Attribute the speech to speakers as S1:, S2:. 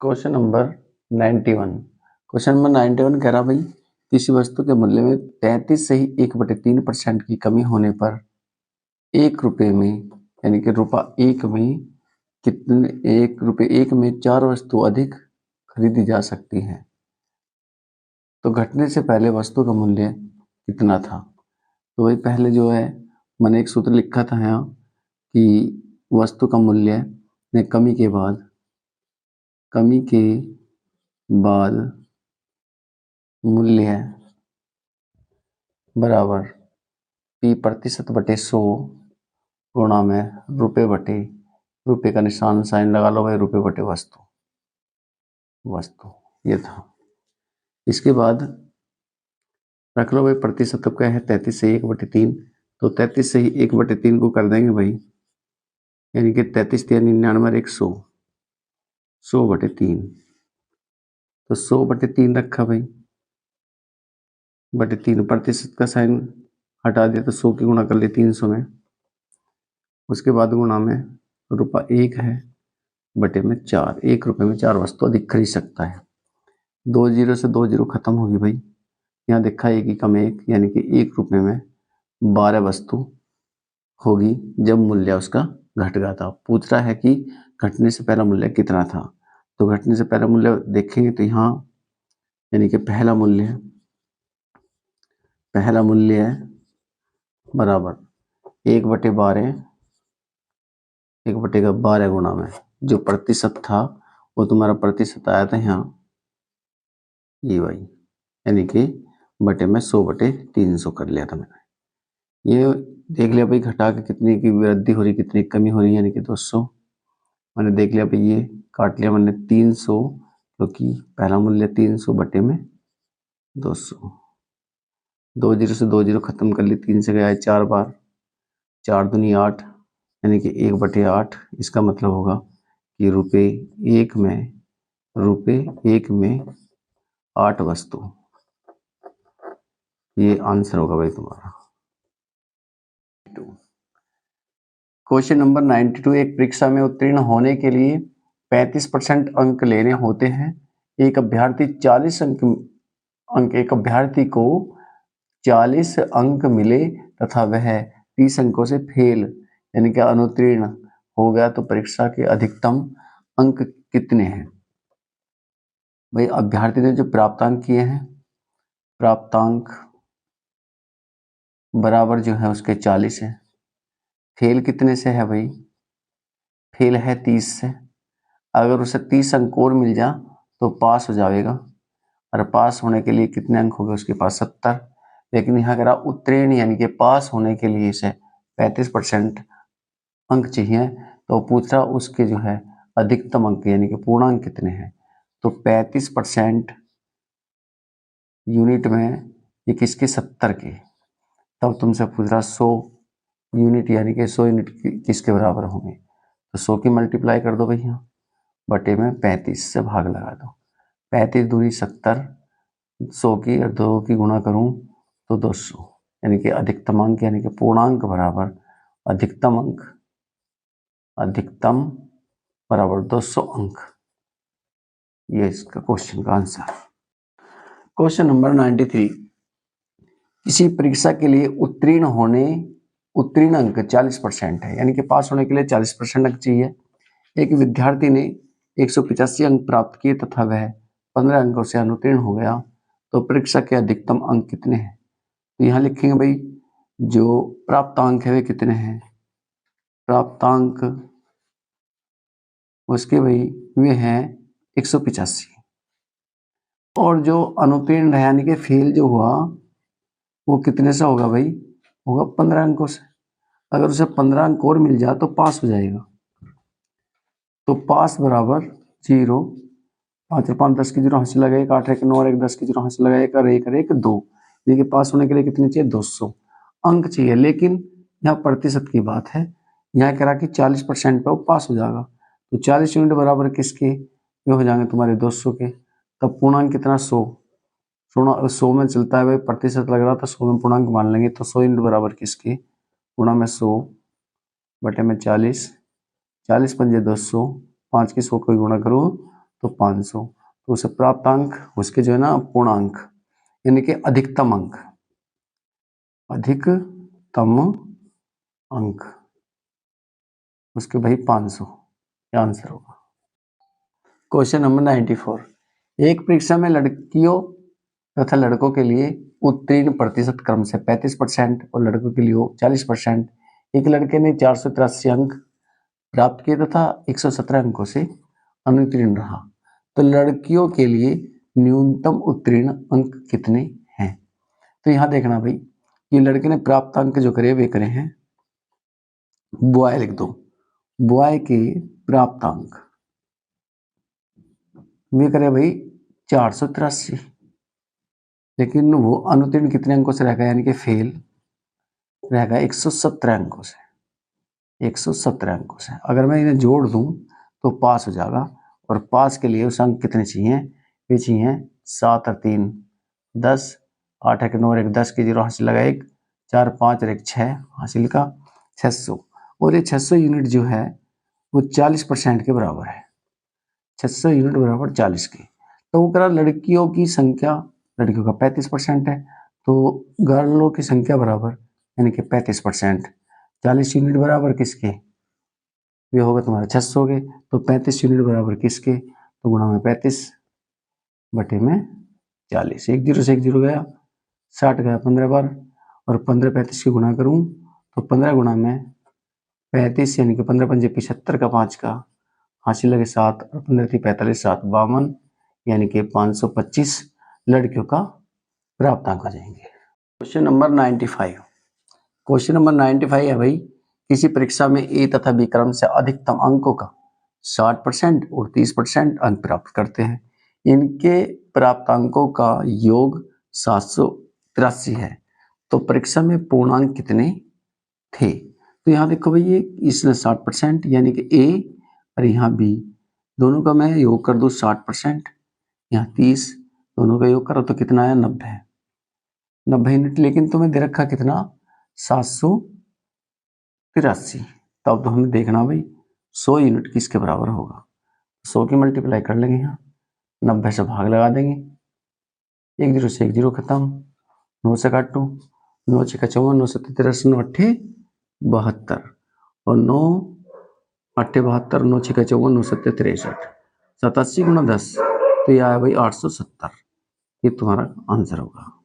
S1: Question number 91। Question number 91 कह रहा भाई किसी वस्तु के मूल्य में 33 से ही 1/3% की कमी होने पर 1 रुपये में यानी कि ₹1 में कितने 1 में 4 वस्तु अधिक खरीदी जा सकती हैं। तो घटने से पहले वस्तु का मूल्य कितना था। तो वही पहले जो है मैंने एक सूत्र लिखा था यहाँ कि वस्तु का मूल्य ने कमी के बाद मूल्य बराबर P%/100 गुणा में रुपये का निशान साइन लगा लो भाई, रुपये बटे वस्तु ये था। इसके बाद रख लो भाई प्रतिशत क्या है 33 से 1/3। तो 33 से ही 1/3 को कर देंगे भाई, यानी कि 33 × 99 100 100/3। तो 100/3 रखा भाई, बटे 3 प्रतिशत का साइन हटा दिया तो 100 की गुणा कर लिए 300 में। उसके बाद गुणा में ₹1 है बटे में 4, 1 रुपये में 4 वस्तु अधिक खरीद सकता है। 2 जीरो से 2 जीरो खत्म होगी भाई, यहाँ देखा 1 ही कम 1 यानी कि 1 रुपये में 12 वस्तु होगी जब मूल्य उसका घट गया था। पूछ रहा है कि घटने से पहला मूल्य कितना था। तो घटने से पहला मूल्य देखेंगे तो यहाँ यानी कि पहला मूल्य बराबर 1/12 गुणा में जो प्रतिशत था वो तुम्हारा प्रतिशत आया था यहाँ ये भाई, यानी कि बटे में 100/300 कर लिया था मैंने। ये देख लिया भाई घटा के कितनी की वृद्धि हो रही कितनी कमी हो रही, यानी कि 200। मैंने देख लिया भाई, ये काट लिया मैंने 300 क्योंकि पहला मूल्य 300 बटे में 200। 2 जीरो से 2 जीरो खत्म कर ली, 3 से गया है 4 बार, 4 दूनी 8 यानी कि 1/8। इसका मतलब होगा कि ₹1 में 8 वस्तु, ये आंसर होगा भाई तुम्हारा। Question number 92। एक परीक्षा में उत्तीर्ण होने के लिए 35% अंक लेने होते हैं। एक अभ्यर्थी को 40 अंक मिले तथा वह 30 अंकों से फेल यानी कि अनुत्तीर्ण हो गया, तो परीक्षा के अधिकतम अंक कितने हैं। भाई अभ्यर्थी ने जो प्राप्तांक किए हैं, प्राप्तांक बराबर जो है उसके 40 है। फेल कितने से है भाई, फेल है 30 से। अगर उसे 30 अंक और मिल जा तो पास हो जाएगा, और पास होने के लिए कितने अंक हो गए उसके पास 70। लेकिन यहाँ अगर उत्तीर्ण यानी कि पास होने के लिए इसे 35% अंक चाहिए, तो पूछ रहा उसके जो है अधिकतम अंक यानी कि पूर्णांक कितने हैं। तो 35% यूनिट में ये किसके 70 के, तब तुमसे पूछ रहा 100 यूनिट यानी कि 100 यूनिट किसके बराबर होंगे। तो 100 की मल्टीप्लाई कर दो भैया, बटे में 35 से भाग लगा दो। 35 दूनी 70, 100 की और 2 की गुणा करूं तो 200 यानी कि अधिकतम अंक यानी कि पूर्णांक बराबर अधिकतम बराबर 200 अंक। ये इसका क्वेश्चन का आंसर। Question number 93। किसी परीक्षा के लिए उत्तीर्ण अंक 40% है, यानी कि पास होने के लिए 40% अंक चाहिए। एक विद्यार्थी ने 185 अंक प्राप्त किए तथा वह 15 अंकों से अनुत्तीर्ण हो गया, तो परीक्षा के अधिकतम अंक कितने हैं। तो यहाँ लिखेंगे भाई जो प्राप्तांक है वे कितने हैं, प्राप्तांक उसके भाई वे हैं 185, और जो अनुत्तीर्ण है यानी कि फेल जो हुआ वो कितने से होगा भाई, होगा 15 अंकों से। अगर उसे 15 अंक और मिल जाए तो पास हो जाएगा। तो पास बराबर 0, 5 और 5 10 की 0 हासिल लगा, 1 8 1 9 और 1 10 की 0 हासिल लगा, 1 और 1 और 1 2। देखिए पास होने के लिए कितने चाहिए 200 अंक चाहिए। लेकिन यहाँ प्रतिशत की बात है, यहाँ कह रहा कि 40% पे वो पास हो जाएगा। तो 40 यूनिट बराबर किसके ये हो जाएंगे तुम्हारे 200 के। तब पूर्णांक कितना 100 में चलता है भाई, प्रतिशत लग रहा था 100 में पूर्णांक मान लेंगे। तो 100 यूनिट बराबर किसके, गुणा में 100 बटे में 40, 40 पंजे 200, 5 की 100 को गुणा करो तो 500, तो उसे प्राप्तांक उसके जो है ना पूर्णांक यानी कि अधिकतम अंक उसके भाई 500, ये आंसर होगा। क्वेश्चन नंबर 94, एक परीक्षा में लड़कियों तथा लड़कों के लिए उत्तीर्ण प्रतिशत क्रम से 35% और लड़कों के लिए 40%। एक लड़के ने 483 अंक प्राप्त किए तथा 117 अंकों से अनुत्तीर्ण रहा, तो लड़कियों के लिए न्यूनतम उत्तीर्ण अंक कितने हैं? तो यहाँ देखना भाई, ये लड़के ने प्राप्त अंक जो करे वे करे हैं, बॉय लिख दो, बॉय के प्राप्त अंक वे करे भाई 483, लेकिन वो अनुत्तीर्ण कितने अंकों से रहेगा, यानी कि फेल रहेगा 117 अंकों से, 117 अंकों से। अगर मैं इन्हें जोड़ दूं तो पास हो जाएगा, और पास के लिए उस अंक कितने चाहिए, ये चाहिए 7 और 3 10, 8 एक 9 और 1 10 के 0 हासिल लगा, 1 4 5 और 1 6 हासिल का 600, और ये 600 यूनिट जो है वो 40% के बराबर है, 600 यूनिट बराबर 40 के। तो वो कह लड़कियों की संख्या, लड़कियों का 35% है, तो गर्लों की संख्या बराबर यानी कि 35%, 40 यूनिट बराबर किसके, ये होगा तुम्हारा 600 हो गए, तो 35 यूनिट बराबर किसके, तो गुणा में 35 बटे में 40, 1 0 से 1 0 गया, 60 गया 15 बार, और 15 35 की गुणा करूं तो 15 गुणा में 35 यानी कि 15 पंजे 75 का 5 का हासिल लगे 7, और 15 थी 45 7 52 यानी कि 525 लड़कियों का प्राप्तांक हो जाएंगे। क्वेश्चन नंबर 95, क्वेश्चन नंबर 95 है भाई, किसी परीक्षा में ए तथा बी क्रम से अधिकतम अंकों का 60% और 30% अंक प्राप्त करते हैं, इनके प्राप्तांकों का योग 783 है, तो परीक्षा में पूर्णांक कितने थे? तो यहाँ देखो भाई, ये इसने 60% यानी कि ए और यहाँ बी दोनों का मैं योग कर दूं 60%, यहाँ 30, दोनों का योग करो तो कितना आया 90 यूनिट, लेकिन तुम्हें दे रखा कितना 783, तब तो हमें देखना भाई 100 यूनिट किसके बराबर होगा, 100 की मल्टीप्लाई कर लेंगे, यहाँ 90 से भाग लगा देंगे, 1 0 से 1 0 खत्म, 9 से काटो, 9 6 54, 9 7 83, 9 8 72, और 9 8 72, 9 6 54, 9 7 63, 87 गुणा 10, तो ये आया भाई 870, ये तुम्हारा आंसर होगा।